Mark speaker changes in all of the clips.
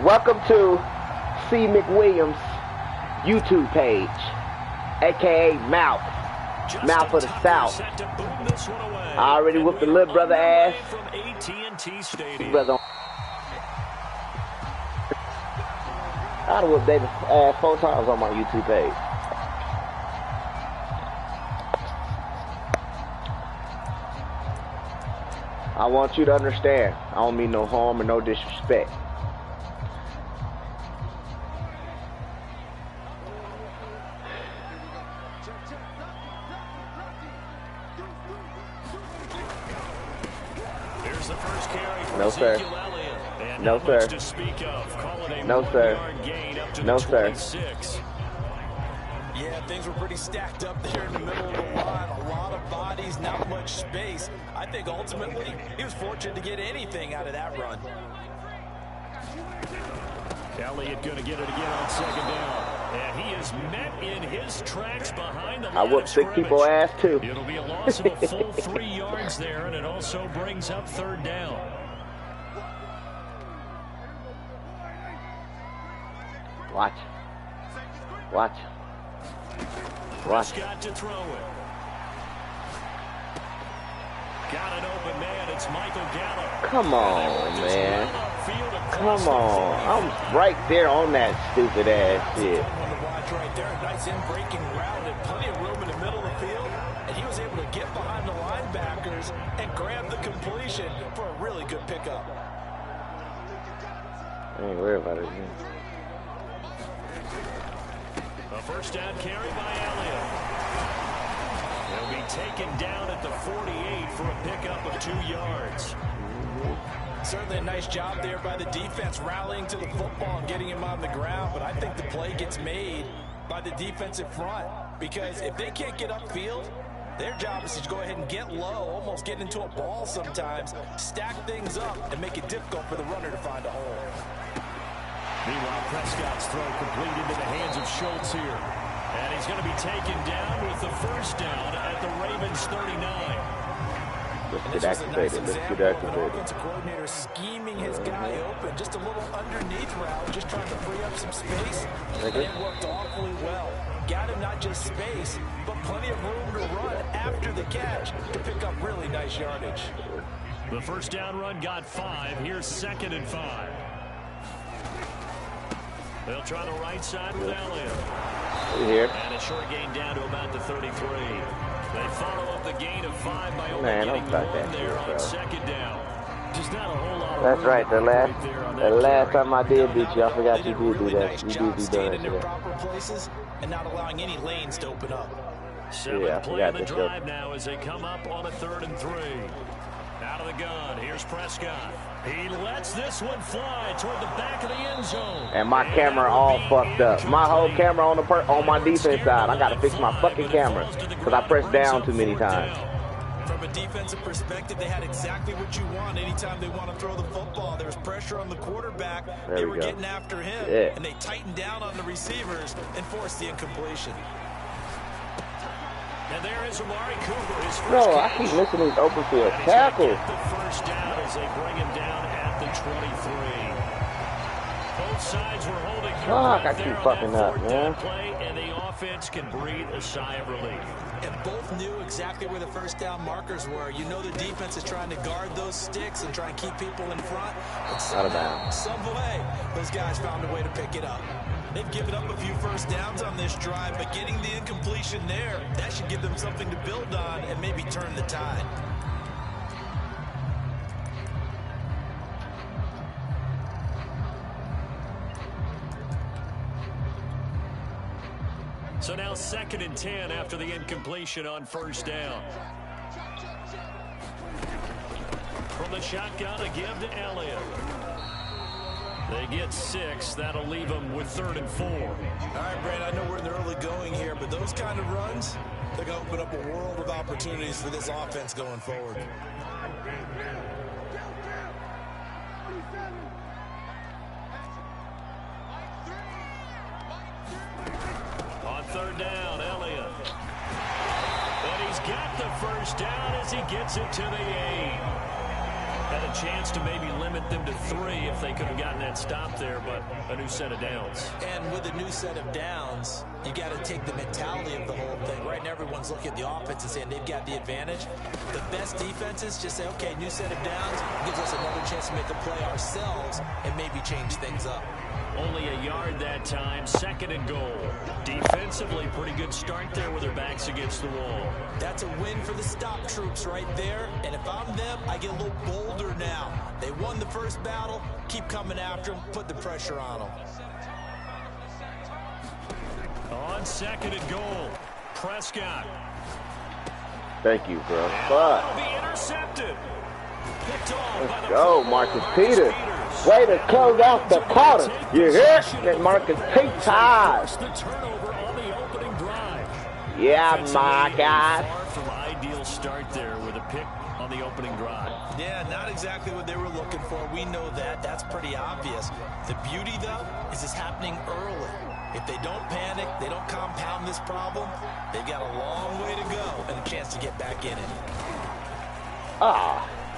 Speaker 1: Welcome to C. McWilliams' YouTube page, aka Mouth of the South. I already whooped the little brother ass. Brother, I done whooped Davis ass 4 times on my YouTube page. I want you to understand, I don't mean no harm or no disrespect. No, sir. No, sir. No, sir. No, sir.
Speaker 2: Yeah, things were pretty stacked up there in the middle of the line. A lot of bodies, not much space. I think ultimately he was fortunate to get anything out of that run.
Speaker 3: Elliott going to get it again on 2nd down. And he is met in his tracks behind the line.
Speaker 1: I whooped 6 people's ass too.
Speaker 3: It'll be a loss of a full 3 yards there, and it also brings up 3rd down.
Speaker 1: Watch. Watch. Watch.
Speaker 3: Got to throw it. Got an open man. It's Michael Gallup.
Speaker 1: Come on, man. Come on. I'm right there on that stupid ass shit.
Speaker 2: Right there, nice in-breaking route and plenty of room in the middle of the field, and he was able to get behind the linebackers and grab the completion for a really good pickup.
Speaker 1: I ain't worried about it, man.
Speaker 3: A 1st down carry by Elliott. He'll be taken down at the 48 for a pickup of 2 yards.
Speaker 2: Certainly a nice job there by the defense rallying to the football and getting him on the ground, but I think the play gets made by the defensive front, because if they can't get upfield, their job is to go ahead and get low, almost get into a ball sometimes, stack things up, and make it difficult for the runner to find a hole.
Speaker 3: Meanwhile, Prescott's throw complete into the hands of Schultz here. And he's going to be taken down with the 1st down at the Ravens 39.
Speaker 1: Let's get activated. Let's get activated.
Speaker 2: Offensive coordinator scheming his guy open, just a little underneath route, just trying to free up some space. And it worked awfully well. Got him not just space, but plenty of room to run after the catch to pick up really nice yardage.
Speaker 3: The 1st down run got 5. Here's 2nd and 5. They'll try the right side with Elliott.
Speaker 1: Here.
Speaker 3: And a short gain down to about the 33. They follow up the gain of 5 by only getting 1 there on 2nd down. Just not a whole lot of
Speaker 1: That's right. The last time I did beat you, I forgot you did do that. You did be doing
Speaker 2: that. Proper places and not allowing any lanes to open up.
Speaker 3: 7th play of the drive now as they come up on a 3rd and 3. Out of the gun, here's Prescott. He lets this one fly toward the back of the end zone.
Speaker 1: And my camera all fucked up. My whole camera on my defense side. I gotta fix my fucking camera because I pressed down too many times.
Speaker 2: From a defensive perspective, they had exactly what you want. Anytime they want to throw the football, there was pressure on the quarterback. They were getting after him, and they tightened down on the receivers and forced the incompletion.
Speaker 3: And there is Amari Cooper. His first
Speaker 1: no, I keep missing these open field tackles.
Speaker 3: The 1st down as they bring him down at the 23. Both sides were holding
Speaker 1: fuck, I keep fucking up, man.
Speaker 3: Play, and the offense can breathe a sigh of relief.
Speaker 2: And both knew exactly where the 1st down markers were. You know the defense is trying to guard those sticks and try and keep people in front. But somehow, some way, those guys found a way to pick it up. They've given up a few 1st downs on this drive, but getting the incompletion there, that should give them something to build on and maybe turn the tide.
Speaker 3: So now 2nd and 10 after the incompletion on 1st down. From the shotgun, a give to Elliott. They get 6. That'll leave them with 3rd and 4. All
Speaker 2: right, Brad, I know we're in the early going here, but those kind of runs, they're going to open up a world of opportunities for this offense going forward.
Speaker 3: On 3rd down, Elliott. And he's got the 1st down as he gets it to the 8. Had a chance to maybe limit them to 3 if they could have gotten that stop there, but a new set of downs.
Speaker 2: And with a new set of downs, you got to take the mentality of the whole thing. Right now, everyone's looking at the offense and saying they've got the advantage. The best defenses just say, okay, new set of downs gives us another chance to make a play ourselves and maybe change things up.
Speaker 3: Only a yard that time, 2nd and goal. Defensively, pretty good start there with their backs against the wall.
Speaker 2: That's a win for the stop troops right there. And if I'm them, I get a little bolder now. They won the first battle. Keep coming after them. Put the pressure on them.
Speaker 3: On 2nd and goal, Prescott.
Speaker 1: Thank you, bro.
Speaker 3: That'll be intercepted.
Speaker 1: Let's go, Marcus Peters. Way to close out the quarter. You hear? That Marcus Peters.
Speaker 3: The turnover on the opening drive.
Speaker 1: Yeah, my guy.
Speaker 3: Far from ideal start there with a pick on the opening drive.
Speaker 2: Yeah, not exactly what they were looking for. We know that. That's pretty obvious. The beauty, though, is it's happening early. If they don't panic, they don't compound this problem, they've got a long way to go and a chance to get back in it.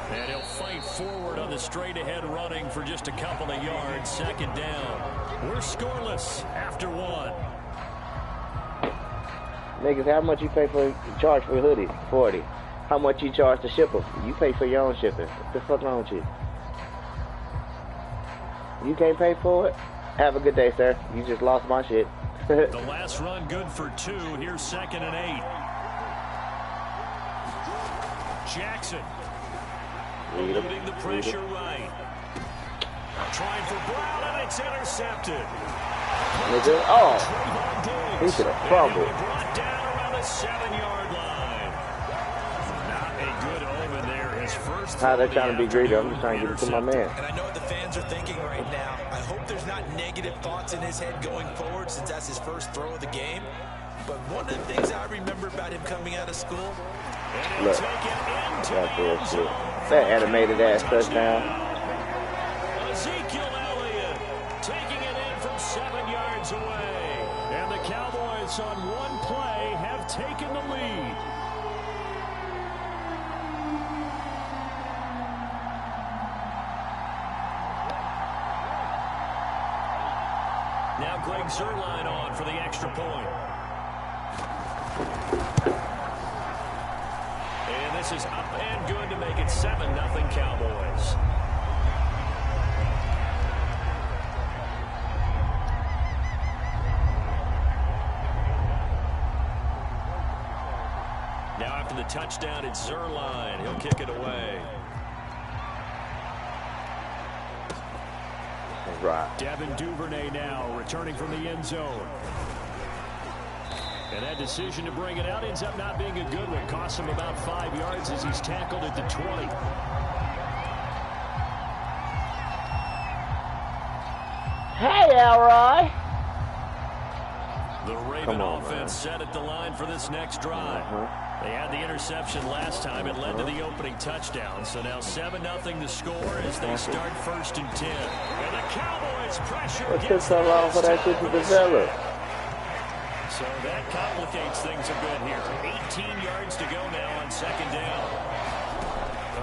Speaker 3: And he'll fight forward on the straight-ahead running for just a couple of yards. 2nd down. We're scoreless after 1.
Speaker 1: Niggas, how much you pay for charge for hoodies? 40. How much you charge to ship them? You pay for your own shipping. What the fuck wrong with you? You can't pay for it? Have a good day, sir. You just lost my shit.
Speaker 3: The last run good for 2. Here's 2nd and 8. Jackson. Eluding the pressure right. Trying for Brown, and it's intercepted.
Speaker 1: Oh, he should have fumbled.
Speaker 3: Brought down around the 7-yard line. Not a good omen there. His first.
Speaker 1: How they trying to be greedy? I'm just trying to give it to my man.
Speaker 2: And I know what the fans are thinking right now. I hope there's not negative thoughts in his head going forward since that's his first throw of the game. But one of the things I remember about him coming out of school.
Speaker 1: Look, that's bullshit. That animated ass touchdown.
Speaker 3: Ezekiel Elliott taking it in from 7 yards away. And the Cowboys on one play have taken the lead. Now Greg Zuerlein on for the extra point. And this is up and good to make it 7-0 Cowboys. Now after the touchdown, it's Zuerlein. He'll kick it away.
Speaker 1: Right.
Speaker 3: Devin Duvernay now returning from the end zone. And that decision to bring it out ends up not being a good one. Costs him about 5 yards as he's tackled at the 20.
Speaker 1: Hey, Elroy.
Speaker 3: The Raven offense set at the line for this next drive. They had the interception last time. It led to the opening touchdown. So now 7-0 the score as they start 1st and 10. And the Cowboys pressure.
Speaker 1: It took so long for that shit to develop.
Speaker 3: So that complicates things a bit here. 18 yards to go now on 2nd down.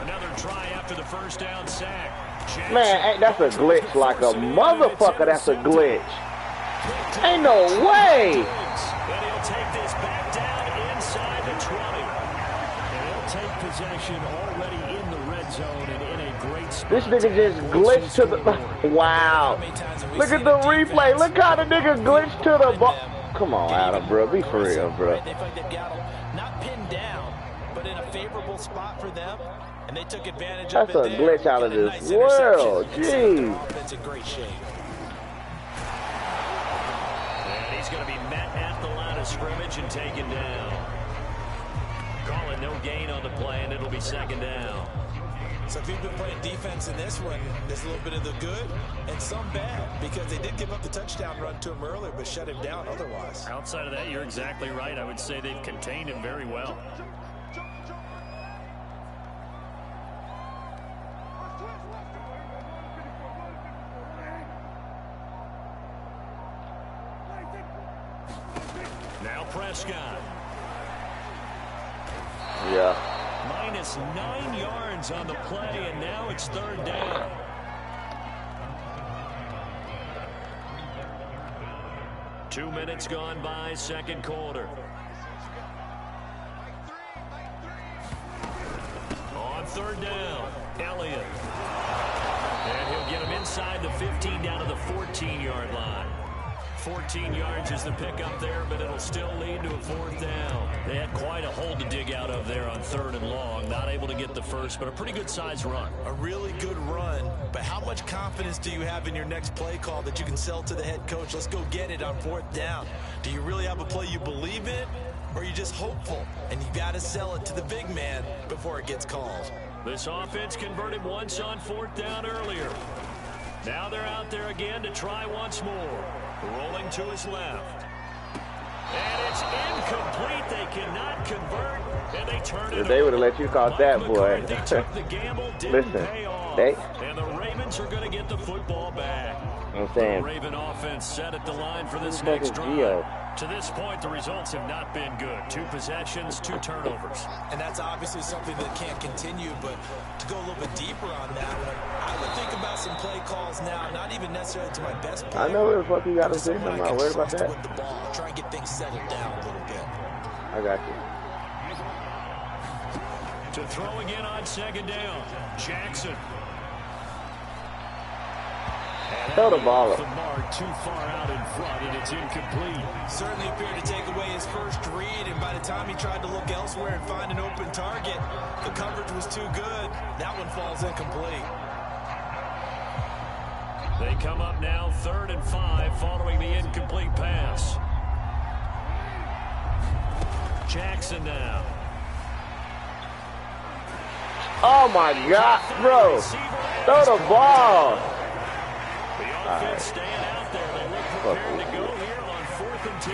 Speaker 3: Another try after the first down sack. Jackson.
Speaker 1: Man, that's a glitch like a motherfucker. That's a glitch. Ain't no way.
Speaker 3: And he'll take this back down inside the 20. And he'll take possession already in the red zone and in a great spot.
Speaker 1: This nigga just glitched to the... Wow. Look at the replay. Look how the nigga glitched to the ball. Come on, Adam, bro. Be for real, bro.
Speaker 2: They feel like they've got them not pinned down, but in a favorable spot for them, and they took advantage of it.
Speaker 1: That's a glitch out of this world. Jeez.
Speaker 2: Offense in great shape.
Speaker 3: And he's going to be met at the line of scrimmage and taken down. Calling no gain on the play, and it'll be 2nd down.
Speaker 2: So if you've been playing defense in this one, there's a little bit of the good and some bad, because they did give up the touchdown run to him earlier, but shut him down otherwise.
Speaker 3: Outside of that, you're exactly right. I would say they've contained him very well. Now Prescott.
Speaker 1: Yeah.
Speaker 3: Minus 9 yards on the play, and now it's third down. Two minutes gone by, second quarter. On third down, Elliott. And he'll get him inside the 15 down to the 14-yard line. 14 yards is the pickup there, but it'll still lead to a fourth down. They had quite a hole to dig out of there on third and long. Not able to get the first, but a pretty good-sized run.
Speaker 2: A really good run, but how much confidence do you have in your next play call that you can sell to the head coach? Let's go get it on fourth down. Do you really have a play you believe in, or are you just hopeful? And you got to sell it to the big man before it gets called. This offense converted once on fourth down earlier. Now they're out there again to try once more. Rolling to his left. And it's incomplete. They cannot convert, and they turn it over.
Speaker 1: They would have let you caught that, boy.
Speaker 2: Took the gamble, didn't pay off. And the Ravens are going to get the football back.
Speaker 1: I'm saying.
Speaker 2: The Raven offense set at the line for this next drive. To this point, the results have not been good. 2 possessions, 2 turnovers. And that's obviously something that can't continue, but to go a little bit deeper on that one, I would think about some play calls now, not even necessarily to my best player.
Speaker 1: I know what the fuck you got to say. I'm not worried about that.
Speaker 2: With the ball, try and get things settled down a little bit.
Speaker 1: I got you.
Speaker 3: To throw again on second down, Jackson.
Speaker 1: Throw the ball up.
Speaker 3: The mark too far out in front, and it's incomplete.
Speaker 2: Certainly appeared to take away his first read, and by the time he tried to look elsewhere and find an open target, the coverage was too good. That one falls incomplete. They come up now 3rd and 5 following the incomplete pass. Jackson now.
Speaker 1: Oh my God, bro. Throw the ball.
Speaker 3: Offense staying out there. They look prepared to go here on 4th and 10.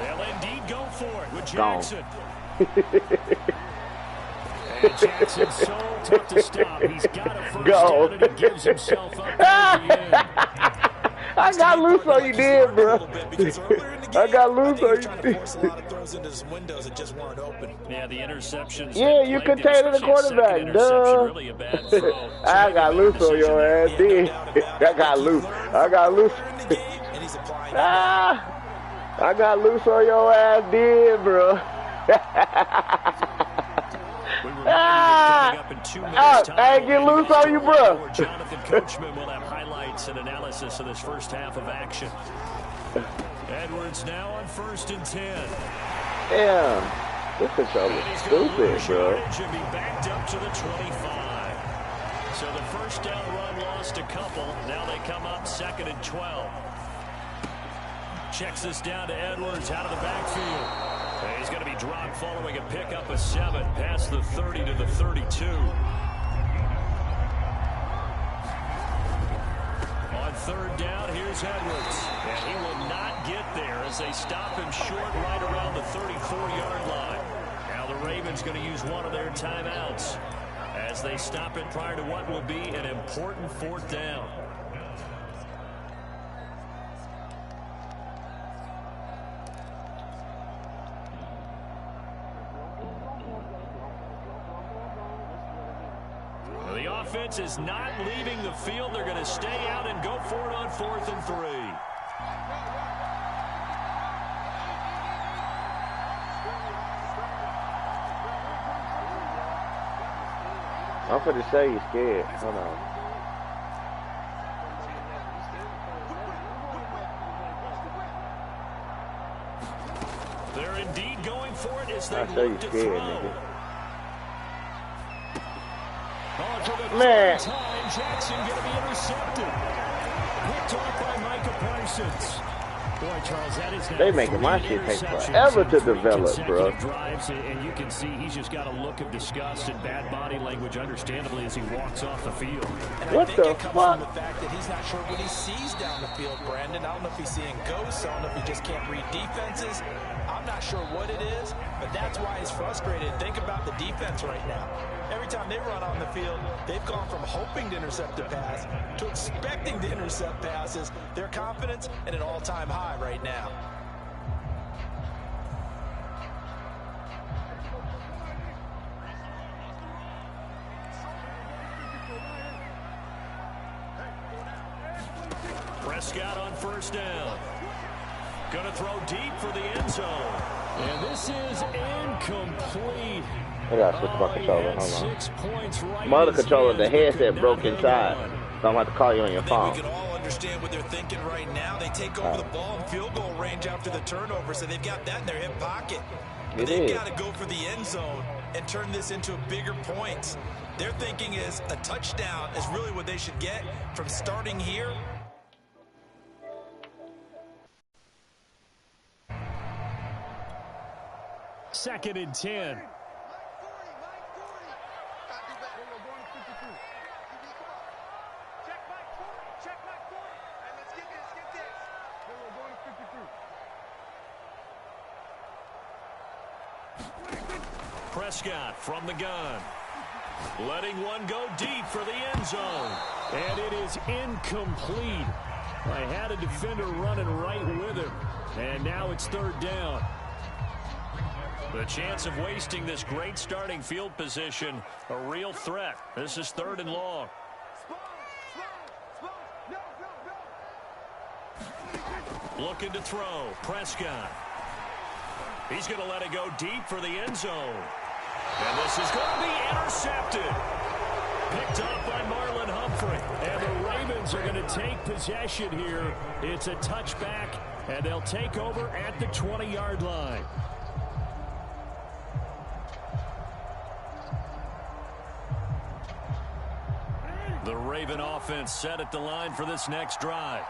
Speaker 3: They'll indeed go for it with Jackson. And Jackson's so tough to stop. He's got a first down, and he gives himself up at the end.
Speaker 1: I got loose on you did, bro. I got loose on you did.
Speaker 3: Yeah, the interceptions.
Speaker 1: Yeah, you contained the quarterback, duh.
Speaker 3: Really a bad throw.
Speaker 1: I got loose on your ass, did. I got loose. I got loose. I got loose on your ass, did, bro. I get loose on you, bro.
Speaker 3: Jonathan Coachman will have highlights and analysis of this first half of action. Edwards now on 1st and 10.
Speaker 1: Damn, this control is stupid, bro.
Speaker 3: Should be backed up to the 25. So the first down run lost a couple. Now they come up 2nd and 12. Checks this down to Edwards out of the backfield. And he's going to be dropped following a pickup of 7 past the 30 to the 32. On 3rd down, here's Edwards. And he will not get there as they stop him short right around the 34-yard line. Now the Ravens going to use one of their timeouts as they stop it prior to what will be an important 4th down. The offense is not leaving the field. They're going to stay out and go for it on 4th and 3.
Speaker 1: I'm finna say you scared. Hold on.
Speaker 3: They're indeed going for it as they
Speaker 1: look to throw. Nigga.
Speaker 3: Man. Time, Jackson going to be intercepted. Picked off by Micah Parsons. Boy, Charles, that is
Speaker 1: they making my shit take forever to develop, bro.
Speaker 3: Drives, and you can see he's just got a look of disgust and bad body language, understandably, as he walks off the field.
Speaker 2: And
Speaker 1: what
Speaker 2: I think
Speaker 1: the
Speaker 2: it comes
Speaker 1: fuck?
Speaker 2: from the fact that he's not sure what he sees down the field, Brandon. I don't know if he's seeing ghosts. I don't know if he just can't read defenses. I'm not sure what it is, but that's why he's frustrated. Think about the defense right now. Every time they run on the field, they've gone from hoping to intercept a pass to expecting to intercept passes. Their confidence at an all-time high right now.
Speaker 3: Prescott on first down. Going to throw deep for the end zone. And this is incomplete.
Speaker 1: I gotta switch my controller. Hold
Speaker 3: 6 points right.
Speaker 1: My other controller, the headset broke inside. So I'm about to call you on your phone.
Speaker 2: We can all understand what they're thinking right now. They take over the ball in field goal range after the turnover, so they've got that in their hip pocket. But they've got to go for the end zone and turn this into bigger points. Their thinking is a touchdown is really what they should get from starting here.
Speaker 3: Second and 10. Prescott from the gun. Letting one go deep for the end zone. And it is incomplete. I had a defender running right with him. And now it's third down. The chance of wasting this great starting field position, a real threat. This is third and long. Looking to throw. Prescott. He's going to let it go deep for the end zone. And this is going to be intercepted. Picked up by Marlon Humphrey. And the Ravens are going to take possession here. It's a touchback, and they'll take over at the 20-yard line. The Raven offense set at the line for this next drive.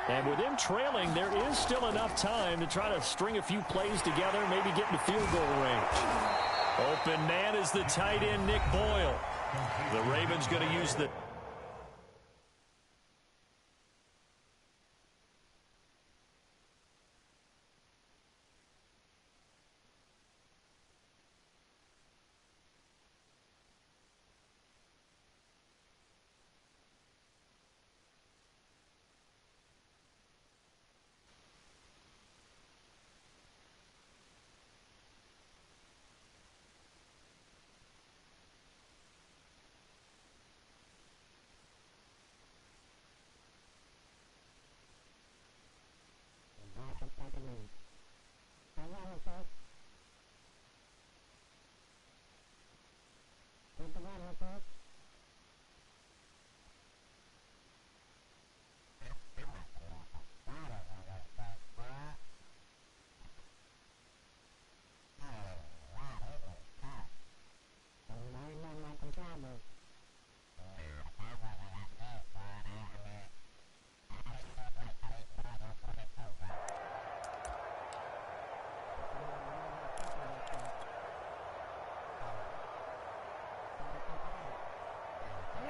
Speaker 3: And with them trailing, there is still enough time to try to string a few plays together, maybe get into field goal range. Open man is the tight end, Nick Boyle. The Ravens going to use the...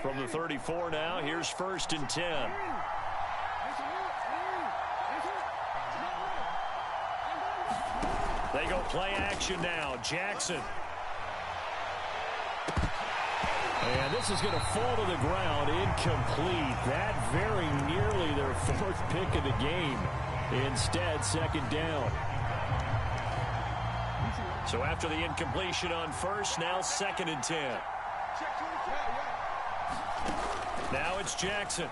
Speaker 3: From the 34 now, here's first and 10. They go play action now. Jackson. And this is going to fall to the ground. Incomplete. That very nearly their fourth pick of the game. Instead, second down. So after the incompletion on first, now second and 10. Now it's Jackson.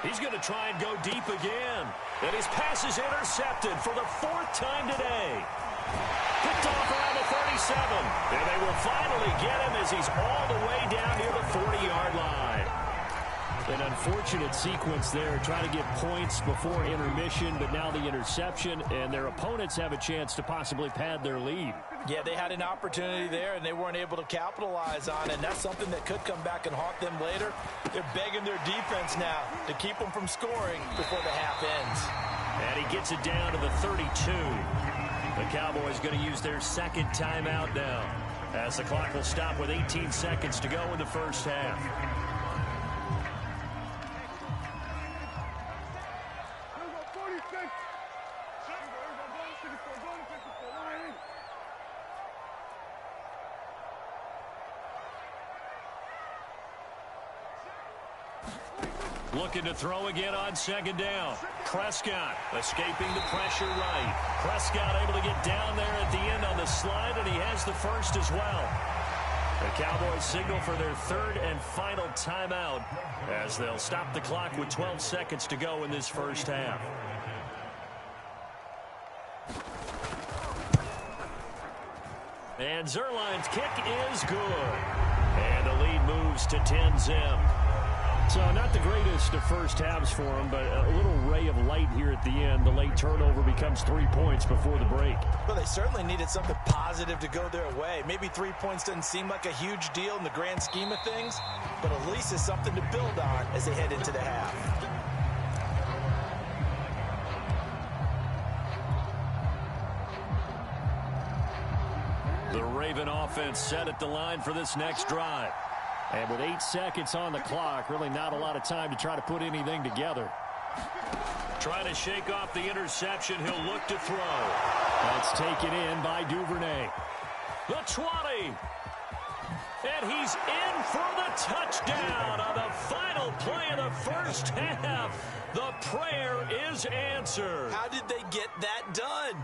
Speaker 3: He's going to try and go deep again. And his pass is intercepted for the fourth time today. Picked off around the 37. And they will finally get him as he's all the way down near the 40-yard line. An unfortunate sequence there, trying to get points before intermission, but now the interception, and their opponents have a chance to possibly pad their lead.
Speaker 2: Yeah, they had an opportunity there, and they weren't able to capitalize on it, and that's something that could come back and haunt them later. They're begging their defense now to keep them from scoring before the half ends.
Speaker 3: And he gets it down to the 32. The Cowboys going to use their second timeout now, as the clock will stop with 18 seconds to go in the first half. Looking to throw again on second down. Prescott escaping the pressure right. Prescott able to get down there at the end on the slide, and he has the first as well. The Cowboys signal for their third and final timeout as they'll stop the clock with 12 seconds to go in this first half. And Zerline's kick is good. And the lead moves to 10-zip. So not the greatest of first halves for him, but a little ray of light here at the end. The late turnover becomes 3 points before the break.
Speaker 2: Well, they certainly needed something positive to go their way. Maybe 3 points doesn't seem like a huge deal in the grand scheme of things, but at least it's something to build on as they head into the half.
Speaker 3: The Raven offense set at the line for this next drive. And with 8 seconds on the clock, really not a lot of time to try to put anything together. Trying to shake off the interception. He'll look to throw. That's taken in by Duvernay. The 20. And he's in for the touchdown on the final play of the first half. The prayer is answered.
Speaker 2: How did they get that done?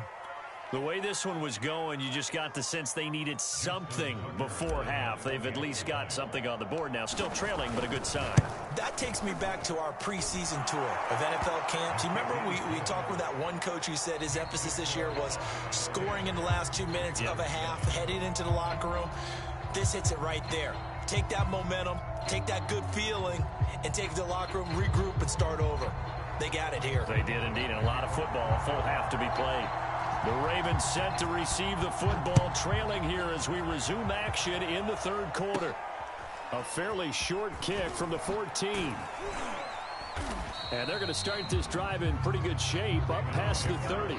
Speaker 3: The way this one was going, you just got the sense they needed something before half. They've at least got something on the board now. Still trailing, but a good sign.
Speaker 2: That takes me back to our preseason tour of NFL camps. You remember we talked with that one coach who said his emphasis this year was scoring in the last 2 minutes of a half, heading into the locker room. This hits it right there. Take that momentum, take that good feeling, and take it to the locker room, regroup, and start over. They got it here.
Speaker 3: They did indeed, and a lot of football, a full half to be played. The Ravens set to receive the football, trailing here as we resume action in the third quarter. A fairly short kick from the 14. And they're going to start this drive in pretty good shape, up past the 30.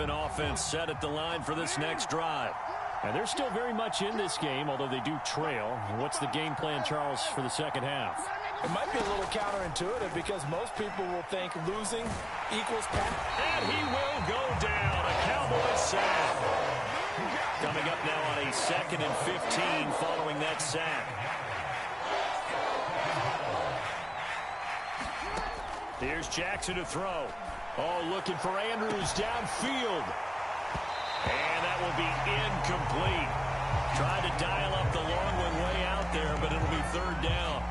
Speaker 3: Offense set at the line for this next drive. And they're still very much in this game, although they do trail. What's the game plan, Charles, for the second half?
Speaker 2: It might be a little counterintuitive because most people will think losing equals pass.
Speaker 3: And he will go down. A Cowboys sack. Coming up now on a 2nd and 15 following that sack. Here's Jackson to throw. Oh, looking for Andrews downfield. And that will be incomplete. Tried to dial up the long one way out there, but it'll be third down.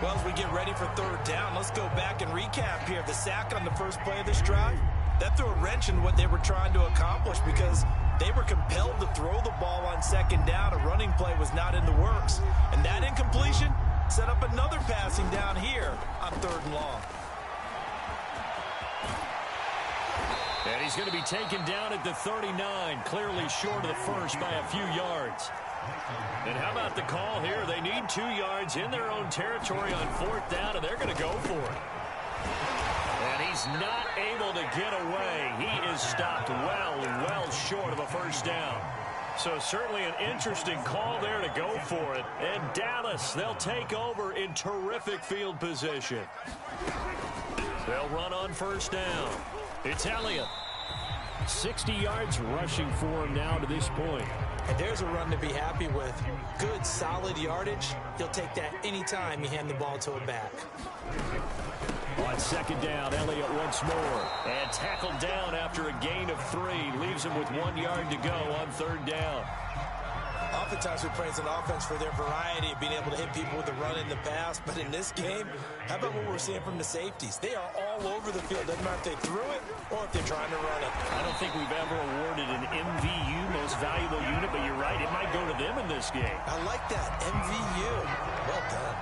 Speaker 2: Well, as we get ready for third down, let's go back and recap here. The sack on the first play of this drive, that threw a wrench in what they were trying to accomplish because they were compelled to throw the ball on second down. A running play was not in the works. And that incompletion set up another passing down here on third and long.
Speaker 3: And he's going to be taken down at the 39, clearly short of the first by a few yards. And how about the call here? They need 2 yards in their own territory on fourth down, and they're going to go for it. And he's not able to get away. He is stopped well short of a first down. So certainly an interesting call there to go for it. And Dallas, they'll take over in terrific field position. They'll run on first down. It's Elliott. 60 yards rushing for him now to this point.
Speaker 2: And there's a run to be happy with. Good, solid yardage. He'll take that anytime you hand the ball to a back.
Speaker 3: On second down, Elliott once more. And tackled down after a gain of 3. Leaves him with 1 yard to go on third down.
Speaker 2: Oftentimes we praise an offense for their variety of being able to hit people with the run in the pass. But in this game, how about what we're seeing from the safeties? They are all over the field. Doesn't matter if they threw it or if they're trying to run it.
Speaker 3: I don't think we've ever awarded an MVU, most valuable unit, but you're right. It might go to them in this game.
Speaker 2: I like that. MVU. Well done.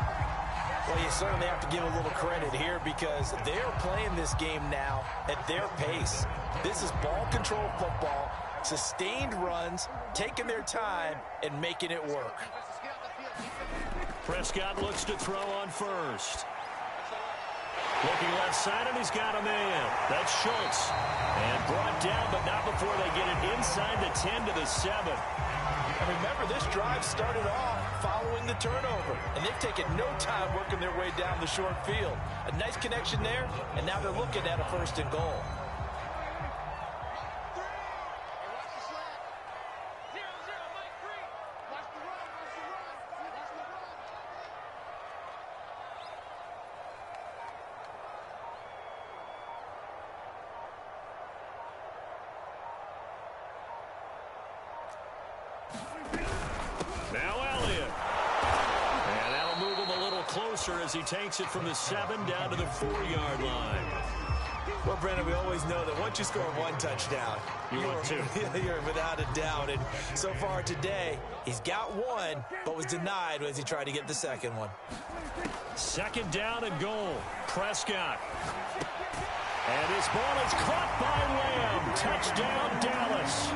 Speaker 2: Well, you certainly have to give a little credit here because they're playing this game now at their pace. This is ball control football. Sustained runs, taking their time, and making it work.
Speaker 3: Prescott looks to throw on first. Looking left side, and he's got a man. That's Schultz. And brought down, but not before they get it inside the 10 to the 7.
Speaker 2: And remember, this drive started off following the turnover, and they've taken no time working their way down the short field. A nice connection there, and now they're looking at a first and goal.
Speaker 3: closer as he takes it from the 7 down to the 4-yard line.
Speaker 2: Well, Brandon, we always know that once you score one touchdown, you're without a doubt. And so far today, he's got one, but was denied as he tried to get the second one.
Speaker 3: 2nd down and goal. Prescott. And his ball is caught by Lamb. Touchdown, Dallas.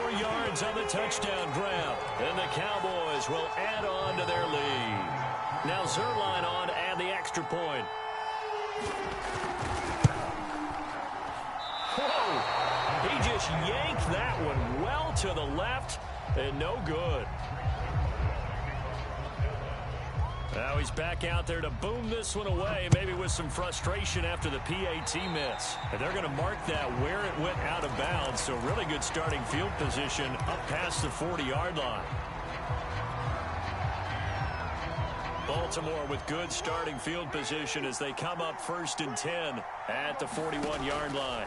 Speaker 3: 4 yards on the touchdown grab. And the Cowboys will add on to their lead. Now Zerline on to add the extra point. Whoa! He just yanked that one well to the left and no good. Now he's back out there to boom this one away, maybe with some frustration after the PAT miss. And they're going to mark that where it went out of bounds, so really good starting field position up past the 40-yard line. Baltimore with good starting field position as they come up 1st and 10 at the 41-yard line.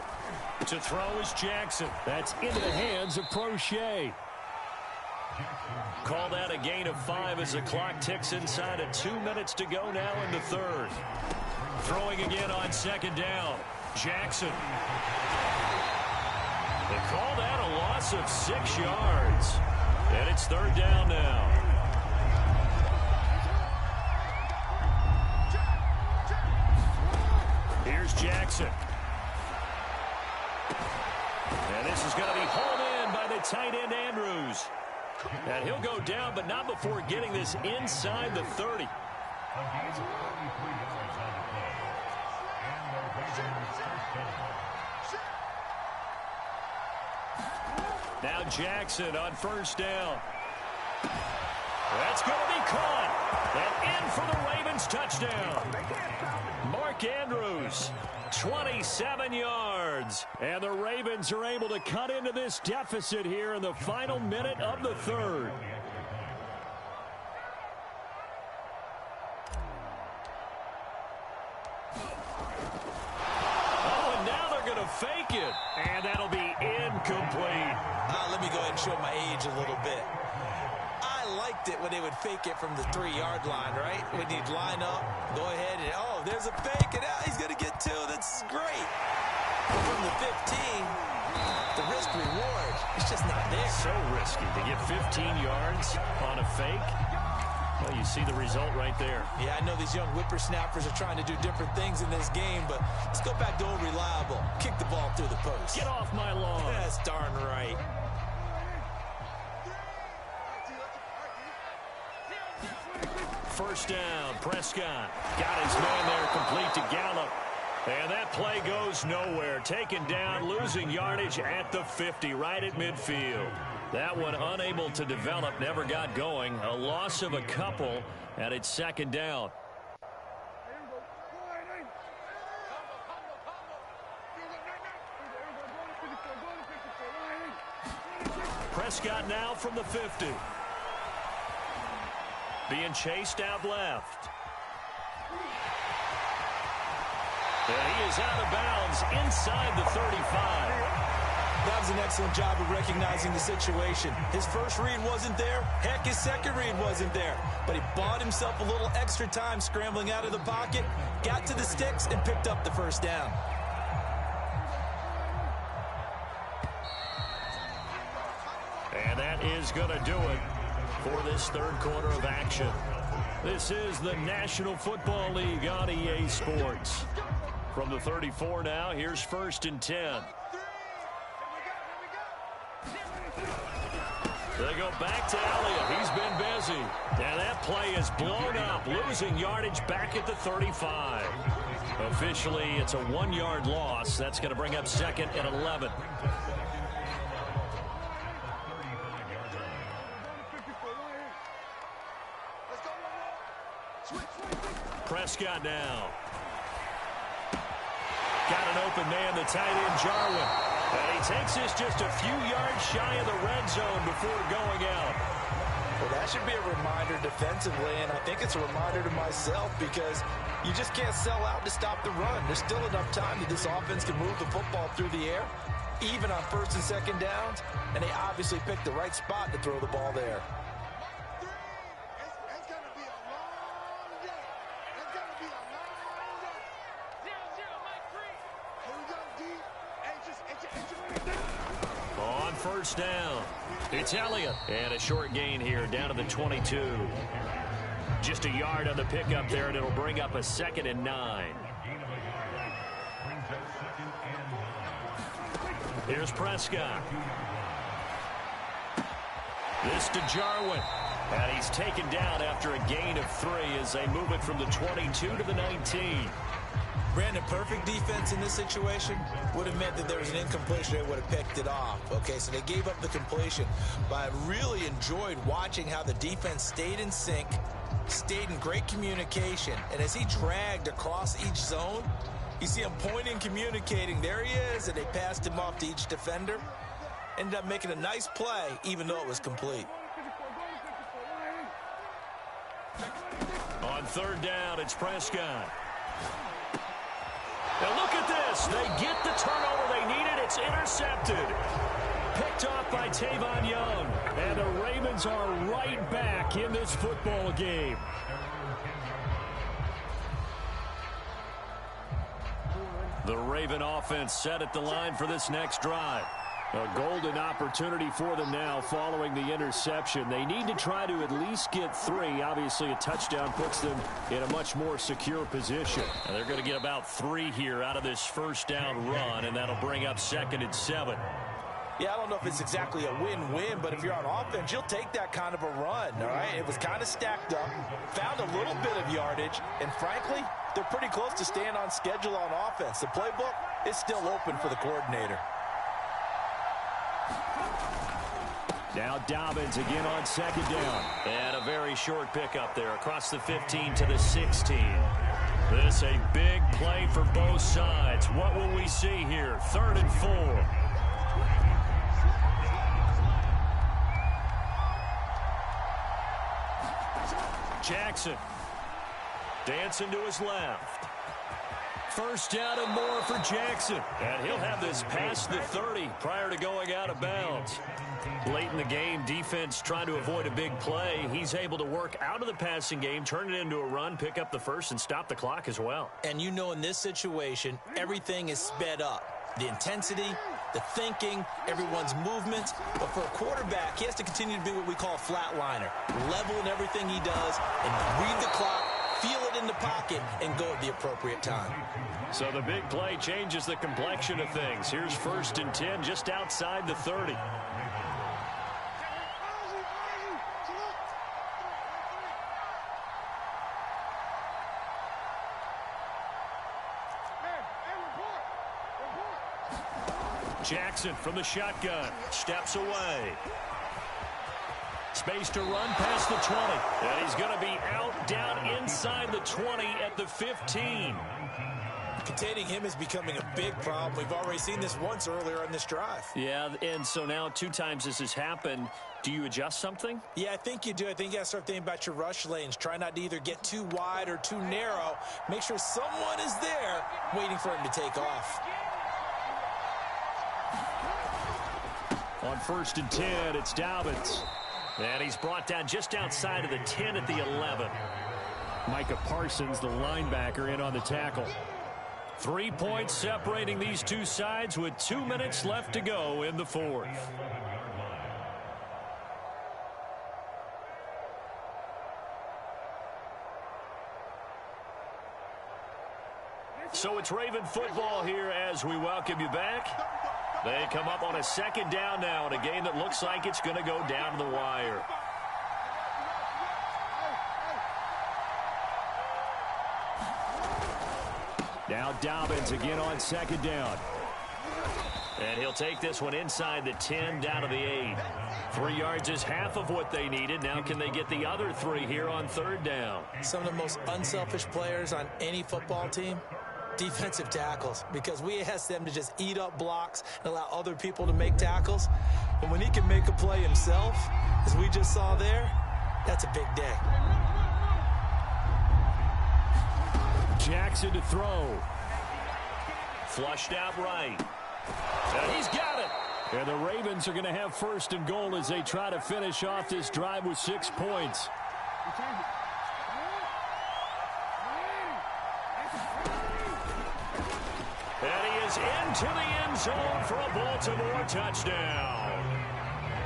Speaker 3: To throw is Jackson. That's into the hands of Prochet. Call that a gain of 5 as the clock ticks inside of 2 minutes to go now in the 3rd. Throwing again on 2nd down. Jackson. They call that a loss of 6 yards. And it's 3rd down now. Here's Jackson. And this is going to be hauled in by the tight end Andrews. And he'll go down, but not before getting this inside the 30. Now Jackson on 1st down. That's going to be caught. And in for the Ravens touchdown. Mark Andrews, 27 yards. And the Ravens are able to cut into this deficit here in the final minute of the 3rd. Oh, and now they're going to fake it. And that'll be incomplete.
Speaker 2: Let me go ahead and show my age a little bit. I liked it when they would fake it from the 3-yard line, right? When you'd line up, go ahead and, oh, there's a fake, and now he's going to get 2. That's great. But from the 15, the risk reward, it's just not there.
Speaker 3: So risky to get 15 yards on a fake. Well, you see the result right there.
Speaker 2: Yeah, I know these young whippersnappers are trying to do different things in this game, but let's go back to old reliable. Kick the ball through the post.
Speaker 3: Get off my lawn.
Speaker 2: That's darn right.
Speaker 3: First down, Prescott got his man there complete to Gallup. And that play goes nowhere. Taken down, losing yardage at the 50, right at midfield. That one unable to develop, never got going. A loss of a couple, and it's 2nd down. Prescott now from the 50. Being chased out left. And he is out of bounds inside the 35.
Speaker 2: That was an excellent job of recognizing the situation. His first read wasn't there. Heck, his second read wasn't there. But he bought himself a little extra time scrambling out of the pocket, got to the sticks, and picked up the 1st down.
Speaker 3: And that is going to do it for this 3rd quarter of action. This is the National Football League on EA Sports. From the 34 now, here's 1st and 10. They go back to Elliott. He's been busy. And that play is blown up, losing yardage back at the 35. Officially, it's a 1-yard loss. That's going to bring up 2nd and 11. Prescott now. Got an open man, the tight end, Jarwin. And he takes this just a few yards shy of the red zone before going out.
Speaker 2: Well, that should be a reminder defensively, and I think it's a reminder to myself because you just can't sell out to stop the run. There's still enough time that this offense can move the football through the air, even on 1st and 2nd downs, and they obviously picked the right spot to throw the ball there.
Speaker 3: first down. It's Elliott. And a short gain here down to the 22. Just a yard on the pickup there, and it'll bring up a 2nd and 9. Here's Prescott. This to Jarwin. And he's taken down after a gain of 3 as they move it from the 22 to the 19.
Speaker 2: Brandon, perfect defense in this situation would have meant that there was an incompletion. They would have picked it off. Okay, so they gave up the completion. But I really enjoyed watching how the defense stayed in sync, stayed in great communication. And as he dragged across each zone, you see him pointing, communicating. There he is, and they passed him off to each defender. Ended up making a nice play, even though it was complete.
Speaker 3: On 3rd down, it's Prescott. Now look at this. They get the turnover they needed. It's intercepted. Picked off by Tavon Young. And the Ravens are right back in this football game. The Raven offense set at the line for this next drive. A golden opportunity for them now following the interception. They need to try to at least get 3. Obviously, a touchdown puts them in a much more secure position. And they're going to get about 3 here out of this first down run, and that'll bring up 2nd and 7.
Speaker 2: Yeah, I don't know if it's exactly a win-win, but if you're on offense, you'll take that kind of a run, all right? It was kind of stacked up, found a little bit of yardage, and frankly, they're pretty close to staying on schedule on offense. The playbook is still open for the coordinator.
Speaker 3: Now Dobbins again on 2nd down. And a very short pickup there across the 15 to the 16. This a big play for both sides. What will we see here? 3rd and 4. Jackson dancing to his left. First down and more for Jackson. And he'll have this past the 30 prior to going out of bounds. Late in the game, defense trying to avoid a big play. He's able to work out of the passing game, turn it into a run, pick up the first, and stop the clock as well.
Speaker 2: And you know in this situation, everything is sped up. The intensity, the thinking, everyone's movements. But for a quarterback, he has to continue to be what we call a flatliner. Level in everything he does and read the clock, feel it in the pocket, and go at the appropriate time.
Speaker 3: So the big play changes the complexion of things. Here's 1st and 10 just outside the 30. Jackson from the shotgun steps away. Space to run past the 20. And he's going to be out down inside the 20 at the 15.
Speaker 2: Containing him is becoming a big problem. We've already seen this once earlier on this drive.
Speaker 3: Yeah, and so now 2 times this has happened. Do you adjust something?
Speaker 2: Yeah, I think you do. I think you got to start thinking about your rush lanes. Try not to either get too wide or too narrow. Make sure someone is there waiting for him to take off.
Speaker 3: On 1st and 10, it's Dobbins. And he's brought down just outside of the 10 at the 11. Micah Parsons, the linebacker, in on the tackle. 3 points separating these two sides with 2 minutes left to go in the 4th. So it's Raven football here as we welcome you back. They come up on a 2nd down now in a game that looks like it's going to go down to the wire. Now Dobbins again on 2nd down. And he'll take this one inside the 10 down to the 8. 3 yards is half of what they needed. Now can they get the other 3 here on 3rd down?
Speaker 2: Some of the most unselfish players on any football team, defensive tackles, because we ask them to just eat up blocks and allow other people to make tackles. And when he can make a play himself, as we just saw there, that's a big day.
Speaker 3: Jackson to throw. Flushed out right. And he's got it. And the Ravens are going to have 1st and goal as they try to finish off this drive with 6 points. And he is into the end zone for a Baltimore touchdown.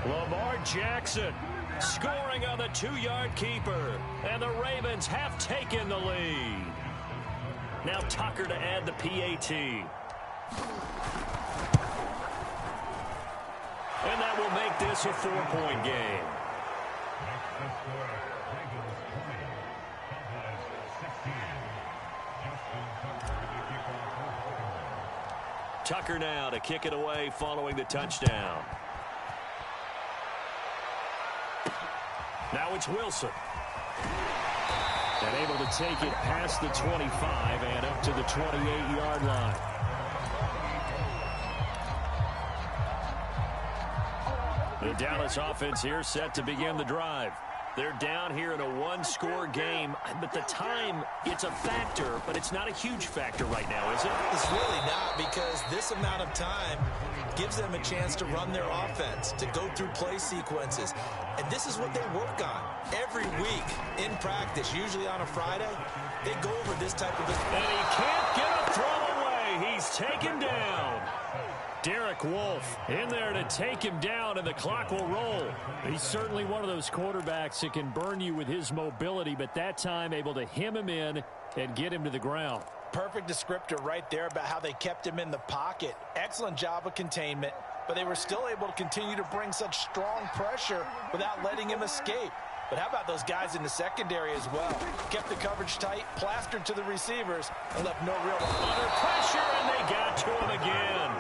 Speaker 3: Lamar Jackson scoring on the 2-yard keeper. And the Ravens have taken the lead. Now Tucker to add the PAT. And that will make this a 4-point game. Tucker now to kick it away following the touchdown. Now it's Wilson. And able to take it past the 25 and up to the 28-yard line. The Dallas offense here set to begin the drive. They're down here in a 1-score game, but the time, it's a factor, but it's not a huge factor right now, is it?
Speaker 2: It's really not, because this amount of time gives them a chance to run their offense, to go through play sequences. And this is what they work on every week in practice, usually on a Friday. They go over this type of...
Speaker 3: And he can't get a throw away. He's taken down. Derek Wolfe in there to take him down, and the clock will roll. He's certainly one of those quarterbacks that can burn you with his mobility, but that time able to hem him in and get him to the ground.
Speaker 2: Perfect descriptor right there about how they kept him in the pocket. Excellent job of containment, but they were still able to continue to bring such strong pressure without letting him escape. But how about those guys in the secondary as well? Kept the coverage tight, plastered to the receivers, and left no real...
Speaker 3: Under pressure, and they got to him again.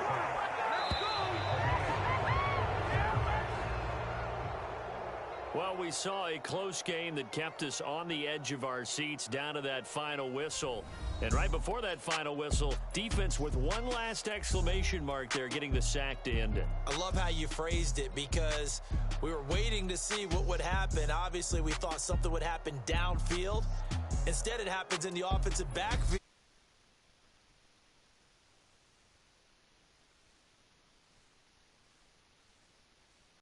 Speaker 3: Well, we saw a close game that kept us on the edge of our seats down to that final whistle. And right before that final whistle, defense with one last exclamation mark there, getting the sack to end it.
Speaker 2: I love how you phrased it, because we were waiting to see what would happen. Obviously, we thought something would happen downfield. Instead, it happens in the offensive backfield.